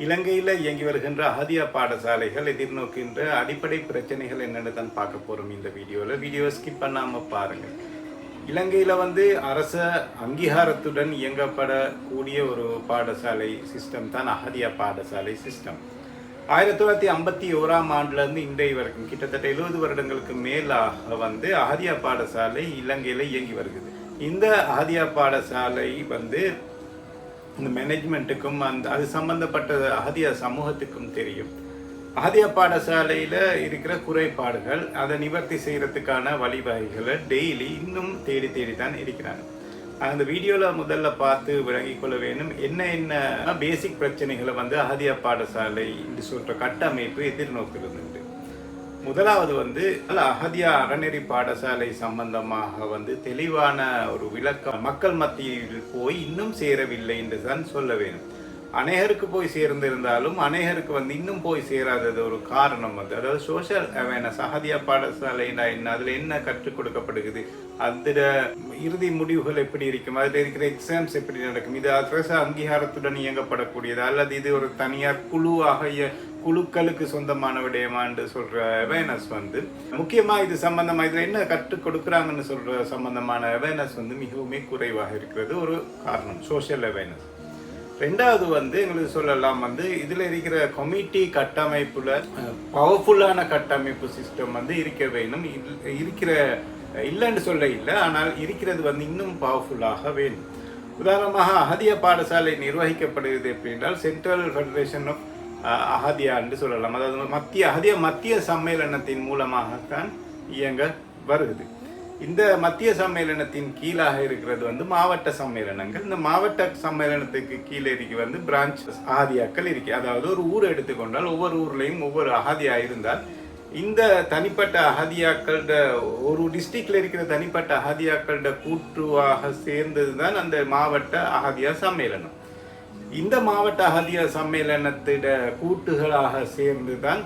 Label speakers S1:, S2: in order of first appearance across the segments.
S1: இலங்கையில் இயங்கி வருகின்ற அகதியா பாடசாலைகள் எதிர்நோக்கின்ற அடிப்படை பிரச்சனைகள் என்னென்னு தான் பார்க்க போகிறோம் இந்த வீடியோவை ஸ்கிப் பண்ணாமல் பாருங்கள். இலங்கையில் அரச அங்கீகாரத்துடன் இயங்கப்படக்கூடிய ஒரு பாடசாலை சிஸ்டம் தான் அகதியா பாடசாலை சிஸ்டம். 1951ஆம் ஆண்டுலேருந்து இன்றைய வரைக்கும் கிட்டத்தட்ட 70 வருடங்களுக்கு மேலாக அகதியா பாடசாலை இலங்கையில் இயங்கி வருகிறது. இந்த அகதியா பாடசாலை இந்த மேனேஜ்மெண்ட்டுக்கும் அது சம்பந்தப்பட்ட அகதியா சமூகத்துக்கும் தெரியும். அகதியா பாடசாலையில் இருக்கிற குறைபாடுகள் அதை நிவர்த்தி செய்கிறதுக்கான வழிவகைகளை டெய்லி இன்னும் தேடி தான் இருக்கிறாங்க. அந்த வீடியோவில் முதல்ல பார்த்து விளங்கிக் கொள்ள வேணும் என்ன பேசிக் பிரச்சனைகளை அகதியா பாடசாலை என்று சொல்கிற கட்டமைப்பு எதிர்நோக்குறது. முதலாவது அகதியா அறநெறி பாடசாலை சம்பந்தமாக தெளிவான ஒரு விளக்கம் மக்கள் மத்தியில் போய் இன்னும் சேரவில்லை என்று தான் சொல்ல வேணும். அநேகருக்கு போய் சேர்ந்திருந்தாலும் அநேகருக்கு இன்னும் போய் சேராதது ஒரு காரணம் அதாவது சோஷியல் அவேர்னஸ். அகதியா பாடசாலைனா என்ன, அதில் என்ன கற்றுக் கொடுக்கப்படுகிறது, அதில் இறுதி முடிவுகள் எப்படி இருக்கும், அதில் இருக்கிற எக்ஸாம்ஸ் எப்படி நடக்கும், இது அரச அங்கீகாரத்துடன் இயங்கப்படக்கூடியது அல்லது இது ஒரு தனியார் குழுக்களுக்கு சொந்தமான விடயமான்னு சொல்ற அவேர்னஸ் முக்கியமா இது சம்பந்தமா இதுல என்ன கற்றுக் கொடுக்குறாங்கன்னு சொல்ற சம்பந்தமான அவேர்னஸ் மிகவும் குறைவாக இருக்கிறது ஒரு காரணம், சோஷியல் அவேர்னஸ். ரெண்டாவது எங்களுக்கு சொல்லலாம் இதுல இருக்கிற கமிட்டி கட்டமைப்புல பவர்ஃபுல்லான கட்டமைப்பு சிஸ்டம் இருக்க வேணும். இல்லைன்னு சொல்ல இல்லை, ஆனால் இருக்கிறது மஇன்னும் பவர்ஃபுல்லாக வேணும். உதாரணமாக அகதியா பாடசாலை நிர்வகிக்கப்படுகிறது எப்படின்றால் சென்ட்ரல் ஃபெடரேஷன் ஆஃப் அகதியா என்று சொல்லலாம். அதாவது மத்திய சம்மேளனத்தின் மூலமாகத்தான் இயங்க வருகிறது. இந்த மத்திய சம்மேளனத்தின் கீழாக இருக்கிறது மாவட்ட சம்மேளனங்கள். இந்த மாவட்ட சம்மேளனத்துக்கு கீழே இருக்கு பிரான்ச் அகதியாக்கள் இருக்கு. அதாவது ஒரு ஊர் எடுத்துக்கொண்டால் ஒவ்வொரு ஊர்லேயும் ஒவ்வொரு அகதியா இருந்தால் இந்த தனிப்பட்ட அகதியாக்களோட ஒரு டிஸ்ட்ரிக்ட்ல இருக்கிற தனிப்பட்ட அகதியாக்களோட கூட்டுவாக சேர்ந்தது தான் அந்த மாவட்ட அகதியா சம்மேளனம். இந்த மாவட்ட அகதியா சம்மேளனத்திட கூட்டுகளாக சேர்ந்து தான்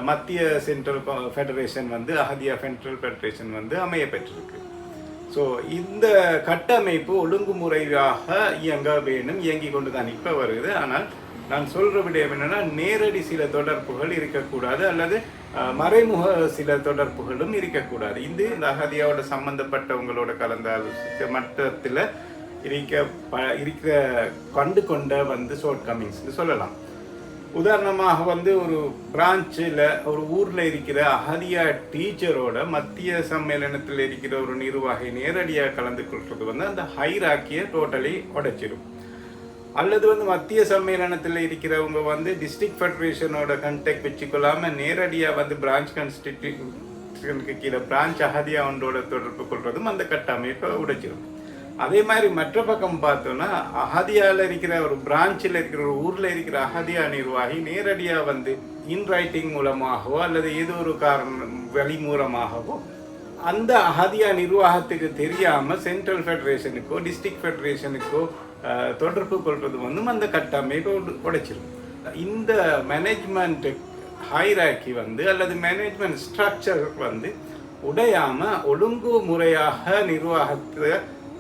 S1: மத்திய சென்ட்ரல் ஃபெடரேஷன் அகதியா சென்ட்ரல் ஃபெடரேஷன் அமைய பெற்றிருக்கு. ஸோ இந்த கட்டமைப்பு ஒழுங்குமுறையாக இயங்க வேணும், இயங்கி கொண்டு தான் இப்போ வருது. ஆனால் நான் சொல்ற விடயம் என்னன்னா, நேரடி சில தொடர்புகள் இருக்கக்கூடாது அல்லது மறைமுக சில தொடர்புகளும் இருக்கக்கூடாது. இந்த அகதியாவோட சம்பந்தப்பட்டவங்களோட கலந்தாலோசித்த மட்டத்தில் இருக்கிற கண்டு கொண்ட ஷார்ட் கமிங்ஸ்னு சொல்லலாம். உதாரணமாக ஒரு பிரான்ச்சில் ஒரு ஊரில் இருக்கிற அகதியா டீச்சரோட மத்திய சம்மேளனத்தில் இருக்கிற ஒரு நிர்வாகி நேரடியாக கலந்து கொள்வது அந்த ஹைராக்கியை டோட்டலி உடைச்சிடும். அல்லது மத்திய சம்மேளனத்தில் இருக்கிறவங்க டிஸ்ட்ரிக்ட் ஃபெடரேஷனோட கண்டெக்ட் வச்சுக்கொள்ளாமல் நேரடியாக பிரான்ச் கான்ஸ்டிடியூஷனுக்கு கீழே பிரான்ச் அகதியா ஒன்றோட தொடர்பு கொள்வதும் அந்த கட்டமைப்பை உடைச்சிடும். அதே மாதிரி மற்ற பக்கம் பார்த்தோம்னா அகதியாவில் இருக்கிற ஒரு பிரான்ச்சில் இருக்கிற ஒரு ஊரில் இருக்கிற அகதியா நிர்வாகி நேரடியாக இன் ரைட்டிங் மூலமாகவோ அல்லது ஏதோ ஒரு காரணம் வழி மூலமாகவோ அந்த அகதியா நிர்வாகத்துக்கு தெரியாமல் சென்ட்ரல் ஃபெடரேஷனுக்கோ டிஸ்ட்ரிக்ட் ஃபெடரேஷனுக்கோ தொடர்பு கொள்வது அந்த கட்டமைப்பை உடைச்சிடும். இந்த மேனேஜ்மெண்ட் ஹைராக்கி அல்லது மேனேஜ்மெண்ட் ஸ்ட்ரக்சர் உடையாமல் ஒழுங்கு முறையாக நிர்வாகத்தை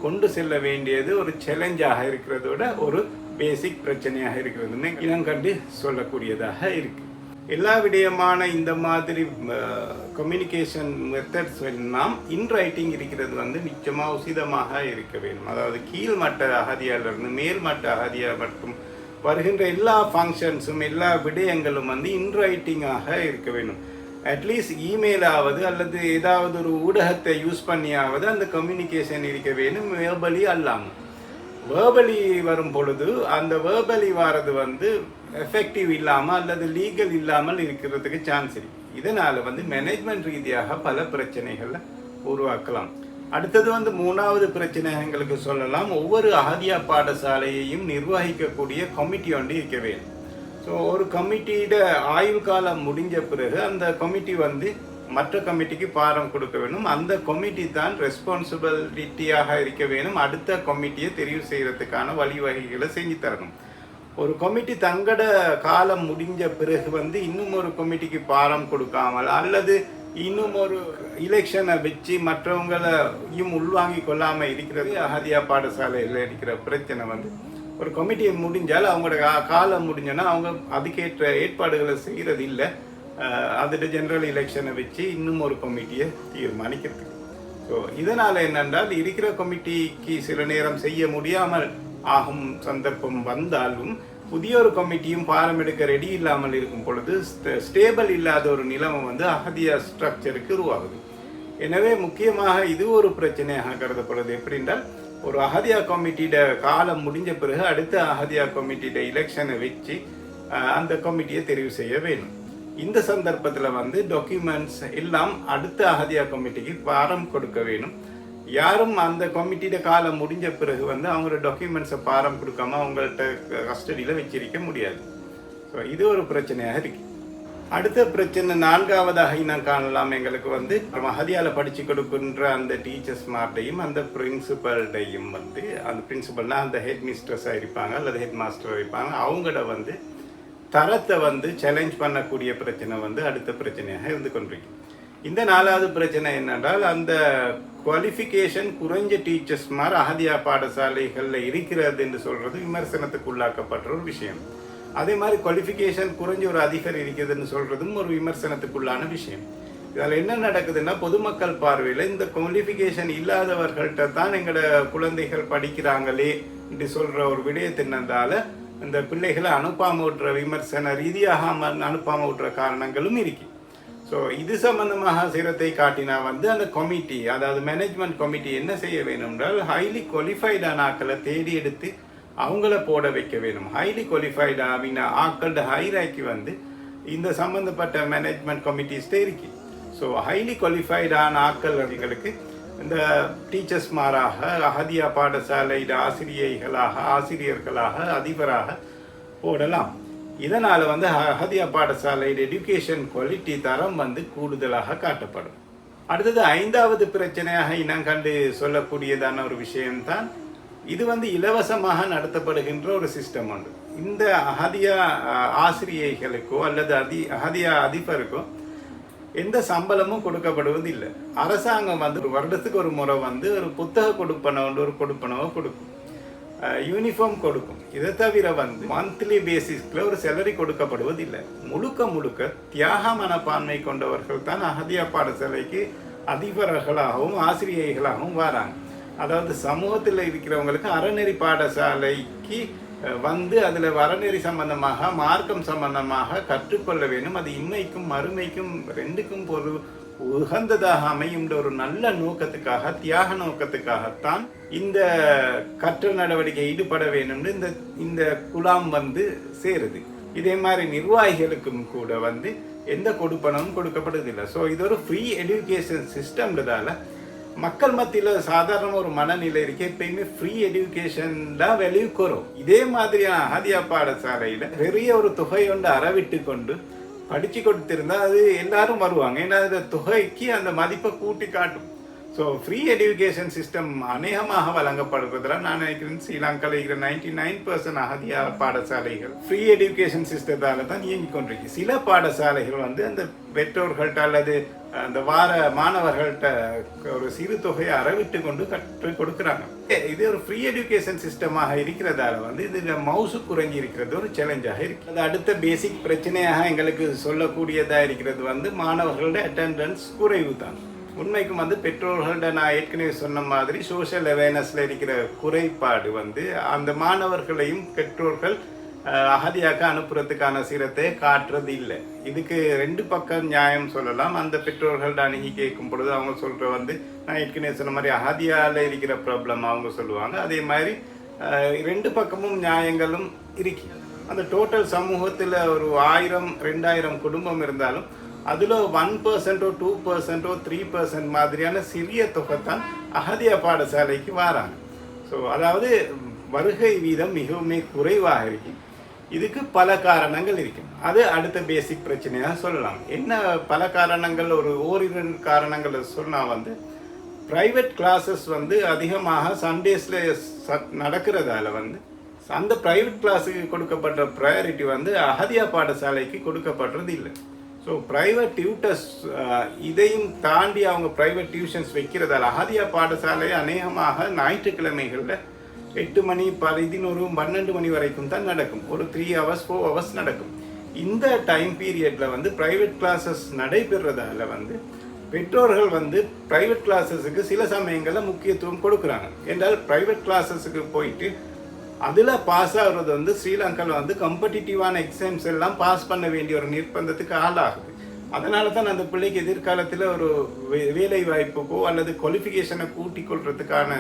S1: கொண்டு செல்ல வேண்டியது ஒரு சேலஞ்சாக இருக்கிறதோட ஒரு பேசிக் பிரச்சனையாக இருக்கிறதுன்னு இனம் கண்டு சொல்லக்கூடியதாக இருக்கு. எல்லா விடயமான இந்த மாதிரி கம்யூனிகேஷன் மெத்தட்ஸ் நாம் இன் ரைட்டிங் இருக்கிறது நிச்சயமாக உசிதமாக இருக்க வேண்டும். அதாவது கீழ்மட்ட அகதியாலிருந்து மேல்மட்ட அகதியா மட்டும் வருகின்ற எல்லா ஃபங்க்ஷன்ஸும் எல்லா விடயங்களும் இன் ரைட்டிங்காக இருக்க வேண்டும். அட்லீஸ்ட் இமெயிலாவது அல்லது ஏதாவது ஒரு ஊடகத்தை யூஸ் பண்ணியாவது அந்த கம்யூனிகேஷன் இருக்க வேணும், வேர்பலி அல்லாமல். வேர்பலி வரும் பொழுது அந்த வேர்பலி வாரது எஃபெக்டிவ் இல்லாமல் அல்லது லீகல் இல்லாமல் இருக்கிறதுக்கு சான்ஸ் இருக்கு. இதனால் மேனேஜ்மெண்ட் ரீதியாக பல பிரச்சனைகளை உருவாக்கலாம். அடுத்தது மூணாவது பிரச்சனை எங்களுக்கு சொல்லலாம், ஒவ்வொரு அகதியா பாடசாலையையும் நிர்வகிக்கக்கூடிய கமிட்டி ஒன்று இருக்க வேண்டும். ஸோ ஒரு கமிட்டியோட ஆய்வு காலம் முடிஞ்ச பிறகு அந்த கமிட்டி மற்ற கமிட்டிக்கு பாரம் கொடுக்க வேணும். அந்த கமிட்டி தான் ரெஸ்பான்சிபிலிட்டியாக இருக்க வேணும். அடுத்த கமிட்டியை தெரிவு செய்கிறதுக்கான வழிவகைகளை செஞ்சு தரணும். ஒரு கமிட்டி தங்கட காலம் முடிஞ்ச பிறகு இன்னும் ஒரு கமிட்டிக்கு பாரம் கொடுக்காமல் அல்லது இன்னும் ஒரு எலெக்ஷனை வச்சு மற்றவங்களையும் உள்வாங்கி கொள்ளாமல் இருக்கிறது அகதியா பாடசாலையில் இருக்கிற பிரச்சனை ஒரு கமிட்டியை முடிஞ்சால் அவங்களோட காலம் முடிஞ்சோன்னா அவங்க அதுக்கேற்ற ஏற்பாடுகளை செய்கிறது இல்லை. அதோட ஜெனரல் எலெக்ஷனை வச்சு இன்னும் ஒரு கமிட்டியை தீர்மானிக்கிறதுக்கு. ஸோ இதனால் என்னென்றால் இருக்கிற கமிட்டிக்கு சில நேரம் செய்ய முடியாமல் ஆகும் சந்தர்ப்பம் வந்தாலும் புதிய ஒரு கமிட்டியும் பாரம் எடுக்க ரெடி இல்லாமல் இருக்கும் பொழுது ஸ்டேபிள் இல்லாத ஒரு நிலைமை வந்து அகதியா ஸ்ட்ரக்சருக்கு உருவாகுது. எனவே முக்கியமாக இது ஒரு பிரச்சனையாக கருதப்படுது. எப்படின்றால் ஒரு அகதியா கமிட்டியோட காலம் முடிஞ்ச பிறகு அடுத்த அகதியா கமிட்டியோட எலெக்ஷனை வச்சு அந்த கமிட்டியை தெரிவு செய்ய வேணும். இந்த சந்தர்ப்பத்தில் வந்து டாக்குமெண்ட்ஸ் எல்லாம் அடுத்த அகதியா கமிட்டிக்கு பாரம் கொடுக்க வேணும். யாரும் அந்த கமிட்டியோட காலம் முடிஞ்ச பிறகு வந்து அவங்களோட டாக்குமெண்ட்ஸை பாரம் கொடுக்காம அவங்கள்ட்ட கஸ்டடியில் வச்சிருக்க முடியாது. ஸோ இது ஒரு பிரச்சனையாக இருக்கு. அடுத்த பிரச்சனை நான்காவதாக நான் காணலாம். எங்களுக்கு வந்து அகதியால் படித்து கொடுக்கின்ற அந்த டீச்சர்ஸ் மார்டையும் அந்த பிரின்சிபல்டையும் வந்து அந்த பிரின்சிபல்னா அந்த ஹெட் மிஸ்ட்ரஸாக இருப்பாங்க அல்லது ஹெட் மாஸ்டராக இருப்பாங்க. அவங்கள வந்து தரத்தை வந்து சேலஞ்ச் பண்ணக்கூடிய பிரச்சனை வந்து அடுத்த பிரச்சனையாக இருந்து கொண்டிருக்கு. இந்த நாலாவது பிரச்சனை என்னென்றால் அந்த குவாலிஃபிகேஷன் குறைஞ்ச டீச்சர்ஸ் மாதிரி அகதியா பாடசாலைகளில் இருக்கிறது என்று சொல்றது விமர்சனத்துக்கு உள்ளாக்கப்படுற ஒரு விஷயம். அதே மாதிரி குவாலிஃபிகேஷன் குறைஞ்ச ஒரு அதிபர் இருக்கிறதுன்னு சொல்றதும் ஒரு விமர்சனத்துக்குள்ளான விஷயம். இதில் என்ன நடக்குதுன்னா பொதுமக்கள் பார்வையில் இந்த குவாலிஃபிகேஷன் இல்லாதவர்கள்ட்ட தான் எங்களோட குழந்தைகள் படிக்கிறாங்களே என்று சொல்ற ஒரு விடயத்தினால இந்த பிள்ளைகளை அனுப்பாம விட்டுற விமர்சன ரீதியாக அனுப்பாம விட்டுற காரணங்களும் இருக்கு. ஸோ இது சம்பந்தமாக சிரத்தை காட்டினா வந்து அந்த கமிட்டி, அதாவது மேனேஜ்மெண்ட் கமிட்டி என்ன செய்ய வேணும் என்றால் ஹைலி குவாலிஃபைடான ஆக்களை தேடி எடுத்து அவங்கள போட வைக்க வேணும். ஹைலி குவாலிஃபைடு அப்படின்னா ஆக்களோட ஹைராக்கி வந்து இந்த சம்பந்தப்பட்ட மேனேஜ்மெண்ட் கமிட்டிஸ்டே இருக்கு. ஸோ ஹைலி குவாலிஃபைடான ஆக்களுக்கு இந்த டீச்சர்ஸ் மாறாக அகதியா பாடசாலையில் ஆசிரியர்களாக அதிபராக போடலாம். இதனால் வந்து அகதியா பாடசாலையில் எஜுகேஷன் குவாலிட்டி தரம் வந்து கூடுதலாக காட்டப்படும். அடுத்தது ஐந்தாவது பிரச்சனையாக இனம் கண்டு சொல்லக்கூடியதான ஒரு விஷயம்தான் இது வந்து இலவசமாக நடத்தப்படுகின்ற ஒரு சிஸ்டம் உண்டு. இந்த அகதியா ஆசிரியைகளுக்கோ அல்லது அகதியா அதிபருக்கோ எந்த சம்பளமும் கொடுக்கப்படுவது இல்லை. அரசாங்கம் வந்து ஒரு வருடத்துக்கு ஒரு முறை வந்து ஒரு புத்தக கொடுப்பனவோ கொடுக்கும், யூனிஃபார்ம் கொடுக்கும். இதை தவிர வந்து மந்த்லி பேசிஸ்ல ஒரு சேலரி கொடுக்கப்படுவது இல்லை. முழுக்க தியாக மனப்பான்மை கொண்டவர்கள் தான் அகதியா பாடசாலைக்கு அதிபர்களாகவும் ஆசிரியைகளாகவும் வராங்க. அதாவது சமூகத்தில் இருக்கிறவங்களுக்கு அறநெறி பாடசாலைக்கு வந்து அதில் அறநெறி சம்பந்தமாக மார்க்கம் சம்பந்தமாக கற்றுக்கொள்ள வேண்டும். அது இன்மைக்கும் மறுமைக்கும் ரெண்டுக்கும் ஒரு உகந்ததாக அமையும் ஒரு நல்ல நோக்கத்துக்காக, தியாக நோக்கத்துக்காகத்தான் இந்த கற்றல் நடவடிக்கை ஈடுபட வேணும்னு இந்த குலாம் வந்து சேருது. இதே மாதிரி நிர்வாகிகளுக்கும் கூட வந்து எந்த கொடுப்பனமும் கொடுக்கப்படுவதில்லை. ஸோ இது ஒரு ஃப்ரீ எஜுகேஷன் சிஸ்டம்ன்றதால மக்கள் மத்தியில் சாதாரண ஒரு மனநிலை இருக்கு. எப்பயுமே ஃப்ரீ எஜுகேஷன் தான் வேல்யூ குறோம். இதே மாதிரியான அகதியா பாடசாலையில் பெரிய ஒரு தொகை ஒன்று அறவிட்டு கொண்டு படித்து கொடுத்திருந்தா அது எல்லாரும் வருவாங்க. ஏன்னா அந்த தொகைக்கு அந்த மதிப்பை கூட்டி காட்டும். ஸோ ஃப்ரீ எஜுகேஷன் சிஸ்டம் அநேகமாக வழங்கப்படுவதில் நான் நினைக்கிறேன் ஸ்ரீலங்காவில் இருக்கிற 99% அகதியா பாடசாலைகள் ஃப்ரீ எஜுகேஷன் சிஸ்டத்தால் தான் இயங்கிக் கொண்டிருக்கு. சில பாடசாலைகள் வந்து அந்த பெற்றோர்கள்ட்ட அல்லது அந்த வார மாணவர்கள்ட்ட ஒரு சிறு தொகையை அறவிட்டு கொண்டு கற்றுக் கொடுக்குறாங்க. இது ஒரு ஃப்ரீ எஜுகேஷன் சிஸ்டமாக இருக்கிறதால வந்து இது மவுசு குறைஞ்சி இருக்கிறது ஒரு சேலஞ்சாக இருக்கு. அது அடுத்த பேசிக் பிரச்சனையாக எங்களுக்கு சொல்லக்கூடியதாக இருக்கிறது வந்து மாணவர்களோட அட்டெண்டன்ஸ் குறைவு தான். உண்மைக்கும் வந்து பெற்றோர்கள்ட நான் ஏற்கனவே சொன்ன மாதிரி சோஷியல் அவேர்னஸ்ல இருக்கிற குறைபாடு வந்து அந்த மாணவர்களையும் பெற்றோர்கள் அகதியாக்க அனுப்புறதுக்கான சிரத்தை காட்டுறது இல்லை. இதுக்கு ரெண்டு பக்கம் நியாயம் சொல்லலாம். அந்த பெற்றோர்கள்ட அணுகி கேட்கும் பொழுது அவங்க சொல்ற வந்து நான் ஏற்கனவே சொன்ன மாதிரி அகதியால இருக்கிற ப்ராப்ளம் அவங்க சொல்லுவாங்க. அதே மாதிரி ரெண்டு பக்கமும் நியாயங்களும் இருக்கு. அந்த டோட்டல் சமூகத்தில் ஒரு 1000-2000 குடும்பம் இருந்தாலும் அதில் 1% 2% 3% மாதிரியான சிறிய தொகை தான் அகதியா பாடசாலைக்கு வராங்க. ஸோ அதாவது வருகை வீதம் மிகவும் குறைவாக இருக்கு. இதுக்கு பல காரணங்கள் இருக்கு. அது அடுத்த பேசிக் பிரச்சனையாக சொல்லலாம். என்ன பல காரணங்கள்? ஓரிரு காரணங்கள் சொன்னால் வந்து ப்ரைவேட் கிளாஸஸ் வந்து அதிகமாக சண்டேஸில் நடக்கிறதால வந்து அந்த ப்ரைவேட் கிளாஸுக்கு கொடுக்கப்படுற ப்ரையாரிட்டி வந்து அகதியா பாடசாலைக்கு கொடுக்கப்படுறது இல்லை. ஸோ ப்ரைவேட் டியூட்டர்ஸ் இதையும் தாண்டி அவங்க ப்ரைவேட் டியூஷன்ஸ் வைக்கிறதால அகதியா பாடசாலை அநேகமாக ஞாயிற்றுக்கிழமைகளில் 8 மணி 11 12 மணி வரைக்கும் தான் நடக்கும். ஒரு 3 hours 4 hours நடக்கும். இந்த டைம் பீரியடில் வந்து ப்ரைவேட் கிளாஸஸ் நடைபெறதால வந்து பெற்றோர்கள் வந்து ப்ரைவேட் கிளாஸஸுக்கு சில சமயங்களில் முக்கியத்துவம் கொடுக்குறாங்க. என்றால் ப்ரைவேட் கிளாஸஸுக்கு போயிட்டு அதில் பாஸ் ஆகுறது வந்து ஸ்ரீலங்காவில் வந்து காம்படிட்டிவான எக்ஸாம்ஸ் எல்லாம் பாஸ் பண்ண வேண்டிய ஒரு நிர்பந்தத்துக்கு ஆளாகுது. அதனால தான் அந்த பிள்ளைக்கு எதிர்காலத்தில் ஒரு வேலை வாய்ப்புக்கோ அல்லது குவாலிஃபிகேஷனை கூட்டிக் கொள்றதுக்கான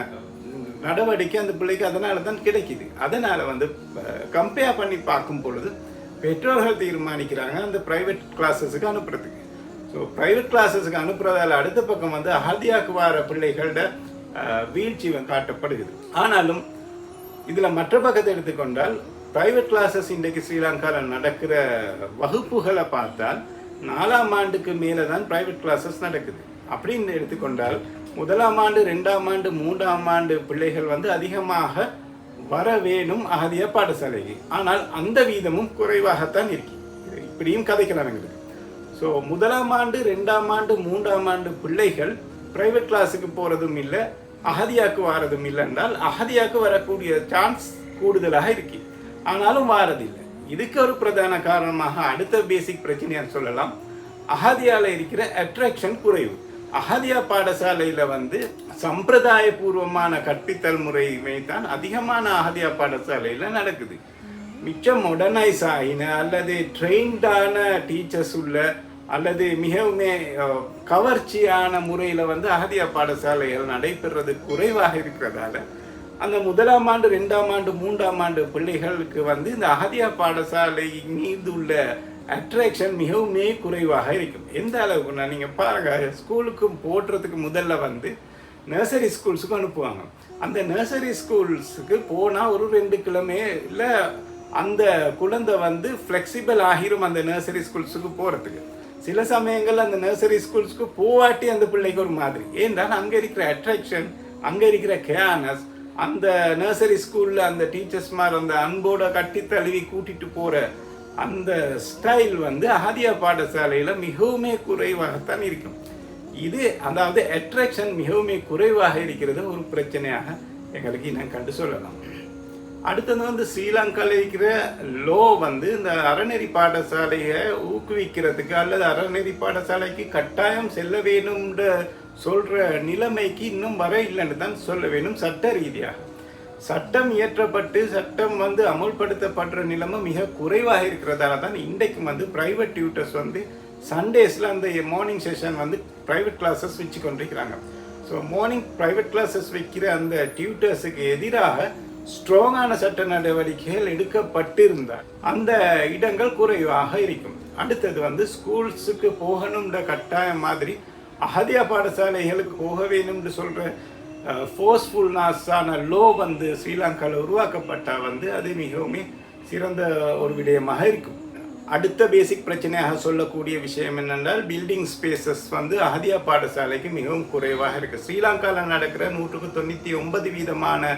S1: நடவடிக்கை அந்த பிள்ளைக்கு அதனால தான் கிடைக்குது. அதனால் வந்து கம்பேர் பண்ணி பார்க்கும் பொழுது பெற்றோர்கள் தீர்மானிக்கிறாங்க அந்த ப்ரைவேட் கிளாஸஸுக்கு அனுப்புறதுக்கு. ஸோ ப்ரைவேட் கிளாஸஸுக்கு அனுப்புறதால அடுத்த பக்கம் வந்து அகதியாக்கு வர பிள்ளைகளோட வீழ்ச்சி காட்டப்படுகிறது. ஆனாலும் இதில் மற்ற பக்கத்தை எடுத்துக்கொண்டால் ப்ரைவேட் கிளாஸஸ் இன்றைக்கு ஸ்ரீலங்காவில் நடக்கிற வகுப்புகளை பார்த்தால் 4ஆம் ஆண்டுக்கு மேலே தான் ப்ரைவேட் கிளாஸஸ் நடக்குது. அப்படின்னு எடுத்துக்கொண்டால் 1ஆம் ஆண்டு 2ஆம் ஆண்டு 3ஆம் ஆண்டு பிள்ளைகள் வந்து அதிகமாக வர வேணும் அகதிய பாடசாலைக்கு. ஆனால் அந்த வீதமும் குறைவாகத்தான் இருக்கு. இப்படியும் கதைக்கலாம் எங்களுக்கு. ஸோ 1ஆம் ஆண்டு 2ஆம் ஆண்டு 3ஆம் ஆண்டு பிள்ளைகள் ப்ரைவேட் கிளாஸுக்கு போகிறதும் இல்லை, அகதியாக்கு வாரதும் இல்லை என்றால் அகதியாக்கு வரக்கூடிய சான்ஸ் கூடுதலாக இருக்கு. ஆனாலும் வாரதில்லை. இதுக்கு ஒரு பிரதான காரணமாக அடுத்த பேசிக் பிரச்சனையாக சொல்லலாம், அகதியால் இருக்கிற அட்ராக்ஷன் குறைவு. அகதியா பாடசாலையில் வந்து சம்பிரதாயபூர்வமான கற்பித்தல் முறைமை தான் அதிகமான அகதியா பாடசாலையில் நடக்குது. மிச்சம் மாடர்னைஸ் ஆகின அல்லது ட்ரெயின்டான டீச்சர்ஸ் உள்ள அல்லது மிகவும் கவர்ச்சியான முறையில் வந்து அகதியா பாடசாலைகள் நடைபெறுறது குறைவாக இருக்கிறதால அந்த 1ஆம் ஆண்டு 2ஆம் ஆண்டு 3ஆம் ஆண்டு பிள்ளைகளுக்கு வந்து இந்த அகதியா பாடசாலை மீது உள்ள அட்ராக்ஷன் மிகவும் குறைவாக இருக்கும். எந்த அளவுக்குன்னா நீங்கள் பாருங்கள், ஸ்கூலுக்கு போடுறதுக்கு முதல்ல வந்து நர்சரி ஸ்கூல்ஸுக்கு அனுப்புவாங்க. அந்த நர்சரி ஸ்கூல்ஸுக்கு போனால் ஒரு 2 கிழமையில் அந்த குழந்தை வந்து ஃப்ளெக்சிபிள் ஆகிரும் அந்த நர்சரி ஸ்கூல்ஸுக்கு போகிறதுக்கு. சில சமயங்கள் அந்த நர்சரி ஸ்கூல்ஸுக்கு போவாட்டி அந்த பிள்ளைக்கு ஒரு மாதிரி, ஏன்றால் அங்கே இருக்கிற அட்ராக்ஷன், அங்கே இருக்கிற கேர்னஸ், அந்த நர்சரி ஸ்கூலில் அந்த டீச்சர்ஸ்மார் அந்த அன்போட கட்டி தழுவி கூட்டிட்டு போகிற அந்த ஸ்டைல் வந்து அகதியா பாடசாலையில் மிகவும் குறைவாகத்தான் இருக்கும். இது அதாவது அட்ராக்ஷன் மிகவும் குறைவாக இருக்கிறது ஒரு பிரச்சனையாக எங்களுக்கு இன்னும் கண்டு சொல்லலாம். அடுத்தது வந்து ஸ்ரீலங்காவில் இருக்கிற லோ வந்து இந்த அறநெறி பாடசாலையை ஊக்குவிக்கிறதுக்கு அல்லது அறநெறி பாடசாலைக்கு கட்டாயம் செல்ல வேணும்ன்ற சொல்கிற நிலைமைக்கு இன்னும் வர இல்லைன்னு தான் சொல்ல வேணும். சட்ட ரீதியாக சட்டம் இயற்றப்பட்டு சட்டம் வந்து அமுல்படுத்தப்படுற நிலைமை மிக குறைவாக இருக்கிறதால தான் இன்றைக்கு வந்து ப்ரைவேட் டியூட்டர்ஸ் வந்து சண்டேஸில் அந்த மார்னிங் செஷன் வந்து ப்ரைவேட் கிளாஸஸ் வச்சு கொண்டிருக்கிறாங்க. ஸோ மார்னிங் ப்ரைவேட் கிளாஸஸ் வைக்கிற அந்த டியூட்டர்ஸுக்கு எதிராக ஸ்ட்ராங்கான சட்ட நடவடிக்கைகள் எடுக்கப்பட்டிருந்தால் அந்த இடங்கள் குறைவாக இருக்கும். அடுத்தது வந்து ஸ்கூல்ஸுக்கு போகணுன்ற கட்டாயம் மாதிரி அகதியா பாடசாலைகளுக்கு போக வேணும்னு சொல்கிற ஃபோர்ஸ்ஃபுல்னஸான லோ வந்து ஸ்ரீலங்காவில் உருவாக்கப்பட்டால் வந்து அது மிகவும் சிறந்த ஒரு விடயமாக இருக்கும். அடுத்த பேசிக் பிரச்சனையாக சொல்லக்கூடிய விஷயம் என்னென்றால் பில்டிங் ஸ்பேசஸ் வந்து அகதியா பாடசாலைக்கு மிகவும் குறைவாக இருக்குது. ஸ்ரீலங்காவில் நடக்கிற 199%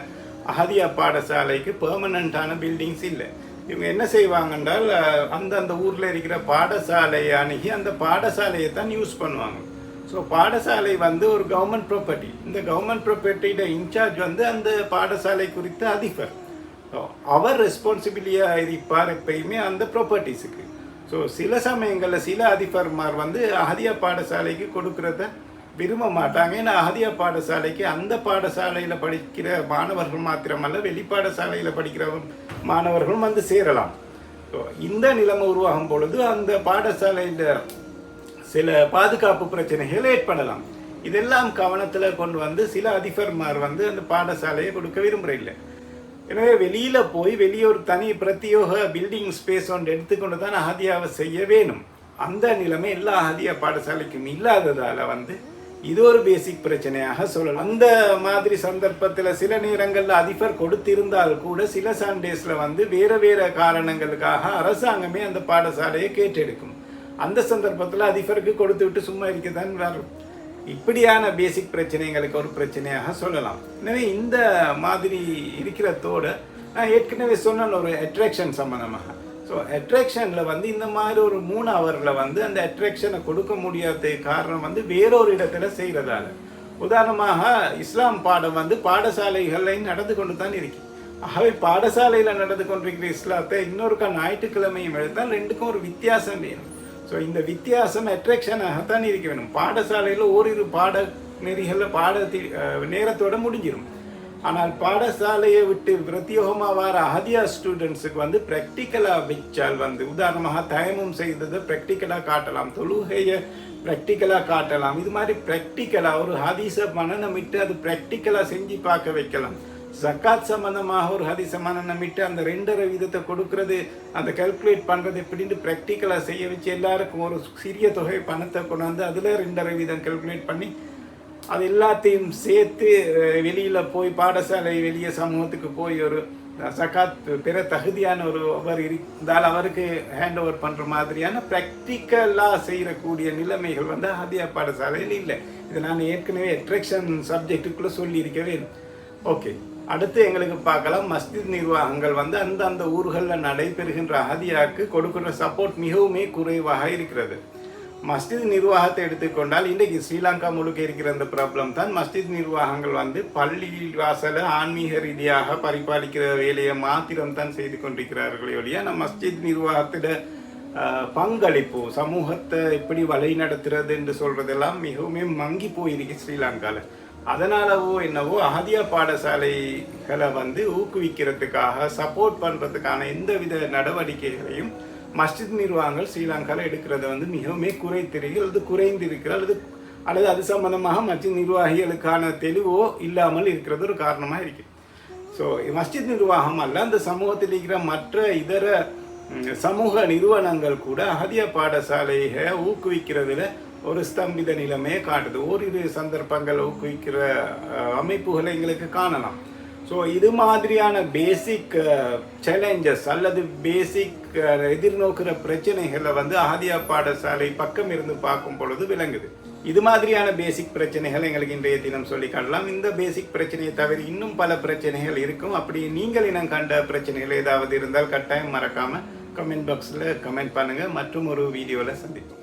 S1: அகதியா பாடசாலைக்கு பெர்மனண்ட்டான பில்டிங்ஸ் இல்லை. இவங்க என்ன செய்வாங்கன்றால் அந்தந்த ஊரில் இருக்கிற பாடசாலையை அணுகி அந்த பாடசாலையை தான் யூஸ் பண்ணுவாங்க. ஸோ பாடசாலை வந்து ஒரு கவர்மெண்ட் ப்ராப்பர்ட்டி. இந்த கவர்மெண்ட் ப்ராப்பர்ட்டியோட இன்சார்ஜ் வந்து அந்த பாடசாலை குறித்த அதிபர். ஸோ அவர் ரெஸ்பான்சிபிலிட்டியாக இருப்பார் எப்பயுமே அந்த ப்ராப்பர்ட்டிஸுக்கு. ஸோ சில சமயங்களில் சில அதிபர்மார் வந்து அகதியா பாடசாலைக்கு கொடுக்குறத விரும்ப மாட்டாங்க. ஏன்னா அகதியா பாடசாலைக்கு அந்த பாடசாலையில் படிக்கிற மாணவர்கள் மாத்திரமல்ல வெளிப்பாடசாலையில் படிக்கிற மாணவர்களும் வந்து சேரலாம். ஸோ இந்த நிலைமை உருவாகும் பொழுது அந்த பாடசாலையில் சில பாதுகாப்பு பிரச்சனைகள் ஏற்படலாம். இதெல்லாம் கவனத்தில் கொண்டு வந்து சில அதிபர்மார் வந்து அந்த பாடசாலையை கொடுக்க விரும்புகிறதில்லை. எனவே வெளியில் போய் வெளியே ஒரு தனி பிரத்யோக பில்டிங் ஸ்பேஸ் ஒன்று எடுத்துக்கொண்டு தான் அகதியாவை செய்ய வேணும். அந்த நிலைமை எல்லா அகதியா பாடசாலைக்கும் இல்லாததால் வந்து இது ஒரு பேசிக் பிரச்சனையாக சொல்லலாம். அந்த மாதிரி சந்தர்ப்பத்தில் சில நேரங்களில் அதிபர் கொடுத்திருந்தால் கூட சில சண்டேஸில் வந்து வேறு வேறு காரணங்களுக்காக அரசாங்கமே அந்த பாடசாலையை கேட்டெடுக்கும். அந்த சந்தர்ப்பத்தில் அதிபருக்கு கொடுத்து விட்டு சும்மா இருக்க தான் வரும். இப்படியான பேசிக் பிரச்சனைகளுக்கு ஒரு பிரச்சனையாக சொல்லலாம். எனவே இந்த மாதிரி இருக்கிறதோடு நான் ஏற்கனவே சொன்ன ஒரு அட்ராக்ஷன் சம்மந்தமாக, ஸோ அட்ராக்ஷனில் வந்து இந்த மாதிரி ஒரு 3 ஹவரில் வந்து அந்த அட்ராக்ஷனை கொடுக்க முடியாத காரணம் வந்து வேறொரு இடத்துல செய்கிறதால. உதாரணமாக இஸ்லாம் பாடம் வந்து பாடசாலைகளில் நடந்து கொண்டு தான் இருக்கு. ஆகவே பாடசாலையில் நடந்து கொண்டிருக்கிற இஸ்லாத்தை இன்னொருக்கா ஞாயிற்றுக்கிழமையும் எடுத்தால் ரெண்டுக்கும் ஒரு வித்தியாசம் வேணும். ஸோ இந்த வித்தியாசம் அட்ராக்ஷனாகத்தான் இருக்க வேணும். பாடசாலையில் ஓரிரு பாட நெறிகளில் நேரத்தோடு முடிஞ்சிடும். ஆனால் பாடசாலையை விட்டு பிரத்யோகமாக வர அஹதியா ஸ்டூடெண்ட்ஸுக்கு வந்து ப்ராக்டிக்கலாக வச்சால் வந்து உதாரணமாக தயமும் செய்ததை ப்ராக்டிக்கலாக காட்டலாம், தொழுகையை ப்ராக்டிக்கலாக காட்டலாம். இது மாதிரி ப்ராக்டிக்கலாக ஒரு ஹதீஸை மனநமிட்டு அது ப்ராக்டிக்கலாக செஞ்சு பார்க்க வைக்கலாம். ஜக்காத் சம்பந்தமாக ஒரு ஹதீஸை மனநமிட்டு அந்த 2.5% கொடுக்கறது, அந்த கால்குலேட் பண்ணுறது எப்படின்னு ப்ராக்டிக்கலாக செய்ய வச்சு எல்லாருக்கும் ஒரு சிறிய தொகை பணத்தை கொண்டாந்து அதில் 2.5% கால்குலேட் பண்ணி அது எல்லாத்தையும் சேர்த்து வெளியில் போய் பாடசாலை வெளியே சமூகத்துக்கு போய் ஒரு ஜக்காத் பெற தகுதியான ஒருவர் இருந்தால் அவருக்கு ஹேண்ட் ஓவர் பண்ணுற மாதிரியான ப்ராக்டிக்கலாக செய்யக்கூடிய நிலைமைகள் வந்து அஹதியா பாடசாலையில் இல்லை. இதை நான் ஏற்கனவே அட்ராக்ஷன் சப்ஜெக்டுக்குள்ளே சொல்லியிருக்கவே. ஓகே, அடுத்து எங்களுக்கு பார்க்கலாம் மஸ்ஜித் நிர்வாகங்கள் வந்து அந்தந்த ஊர்களில் நடைபெறுகின்ற அஹதியாவுக்கு கொடுக்குற சப்போர்ட் மிகவுமே குறைவாக இருக்கிறது. மஸ்ஜித் நிர்வாகத்தை எடுத்துக்கொண்டால் இன்றைக்கு ஸ்ரீலங்கா முழுக்க இருக்கிற அந்த ப்ராப்ளம் தான். மஸ்ஜித் நிர்வாகங்கள் வந்து பள்ளி வாசலை ஆன்மீக ரீதியாக பரிபாலிக்கிற வேலையை மாத்திரம் தான் செய்து கொண்டிருக்கிறார்களே ஒழிய நம்ம மஸ்ஜித் நிர்வாகத்திட பங்களிப்பு சமூகத்தை எப்படி வழி நடத்துறது என்று சொல்றதெல்லாம் மிகவும் மங்கி போயிருக்கு ஸ்ரீலங்காவில். அதனாலவோ என்னவோ அஹதியா பாடசாலைகளை வந்து ஊக்குவிக்கிறதுக்காக சப்போர்ட் பண்ணுறதுக்கான எந்தவித நடவடிக்கைகளையும் மஸ்ஜித் நிர்வாகங்கள் ஸ்ரீலங்காவில் எடுக்கிறது வந்து மிகவுமே குறைந்திருக்கிறது அல்லது அது சம்பந்தமாக மஸ்ஜித் நிர்வாகிகளுக்கான தெளிவோ இல்லாமல் இருக்கிறது ஒரு காரணமாக இருக்குது. ஸோ மஸ்ஜித் நிர்வாகம் அல்ல, அந்த சமூகத்தில் இருக்கிற மற்ற இதர சமூக நிறுவனங்கள் கூட அஹதியா பாடசாலையை ஊக்குவிக்கிறதுல ஒரு ஸ்தம்பித நிலைமையை காட்டுது. ஓரிரு சந்தர்ப்பங்கள் ஊக்குவிக்கிற அமைப்புகளை எங்களுக்கு காணலாம். ஸோ இது மாதிரியான பேசிக் சேலஞ்சஸ் அல்லது பேசிக் எதிர்நோக்கிற பிரச்சனைகளை வந்து அஹதியா பாடசாலை பக்கம் இருந்து பார்க்கும் பொழுது விளங்குது. இது மாதிரியான பேசிக் பிரச்சனைகள் எங்களுக்கு இன்றைய தினம் சொல்லி காட்டலாம். இந்த பேசிக் பிரச்சனையை தவிர இன்னும் பல பிரச்சனைகள் இருக்கும். அப்படி நீங்கள் இனம் கண்ட பிரச்சனைகள் ஏதாவது இருந்தால் கட்டாயம் மறக்காமல் கமெண்ட் பாக்ஸில் கமெண்ட் பண்ணுங்கள். மற்றும் ஒரு வீடியோவில் சந்திப்போம்.